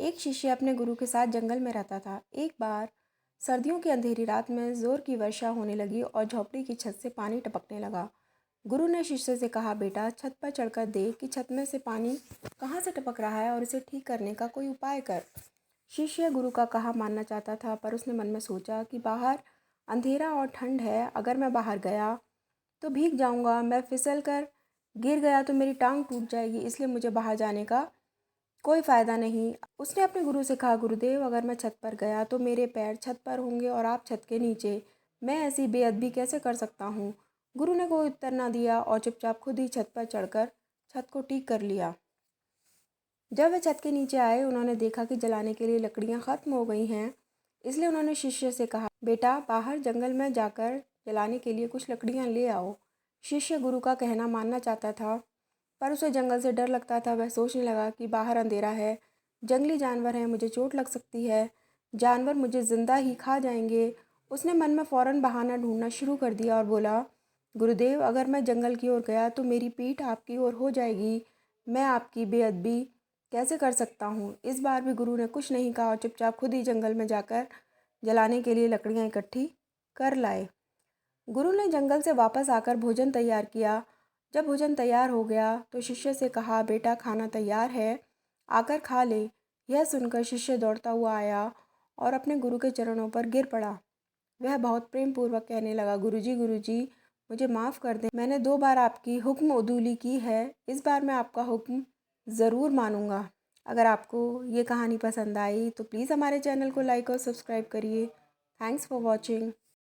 एक शिष्य अपने गुरु के साथ जंगल में रहता था। एक बार सर्दियों की अंधेरी रात में जोर की वर्षा होने लगी और झोपड़ी की छत से पानी टपकने लगा। गुरु ने शिष्य से कहा, बेटा छत पर चढ़कर देख कि छत में से पानी कहाँ से टपक रहा है और इसे ठीक करने का कोई उपाय कर। शिष्य गुरु का कहा मानना चाहता था, पर उसने मन में सोचा कि बाहर अंधेरा और ठंड है, अगर मैं बाहर गया तो भीग जाऊंगा, मैं फिसल कर गिर गया तो मेरी टांग टूट जाएगी, इसलिए मुझे बाहर जाने का कोई फ़ायदा नहीं। उसने अपने गुरु से कहा, गुरुदेव अगर मैं छत पर गया तो मेरे पैर छत पर होंगे और आप छत के नीचे, मैं ऐसी बेअदबी कैसे कर सकता हूँ। गुरु ने कोई उत्तर ना दिया और चुपचाप खुद ही छत पर चढ़कर छत को ठीक कर लिया। जब वे छत के नीचे आए, उन्होंने देखा कि जलाने के लिए लकड़ियाँ ख़त्म हो गई हैं। इसलिए उन्होंने शिष्य से कहा, बेटा बाहर जंगल में जाकर जलाने के लिए कुछ लकड़ियाँ ले आओ। शिष्य गुरु का कहना मानना चाहता था, पर उसे जंगल से डर लगता था। वह सोचने लगा कि बाहर अंधेरा है, जंगली जानवर हैं, मुझे चोट लग सकती है, जानवर मुझे ज़िंदा ही खा जाएंगे। उसने मन में फ़ौरन बहाना ढूंढना शुरू कर दिया और बोला, गुरुदेव अगर मैं जंगल की ओर गया तो मेरी पीठ आपकी ओर हो जाएगी, मैं आपकी बेअदबी कैसे कर सकता हूँ। इस बार भी गुरु ने कुछ नहीं कहा और चुपचाप खुद ही जंगल में जाकर जलाने के लिए लकड़ियाँ इकट्ठी कर लाए। गुरु ने जंगल से वापस आकर भोजन तैयार किया। जब भोजन तैयार हो गया तो शिष्य से कहा, बेटा खाना तैयार है, आकर खा ले। यह सुनकर शिष्य दौड़ता हुआ आया और अपने गुरु के चरणों पर गिर पड़ा। वह बहुत प्रेम पूर्वक कहने लगा, गुरुजी मुझे माफ़ कर दें, मैंने 2 बार आपकी हुक्म उदूली की है, इस बार मैं आपका हुक्म ज़रूर मानूंगा। अगर आपको ये कहानी पसंद आई तो प्लीज़ हमारे चैनल को लाइक और सब्सक्राइब करिए। Thanks for watching.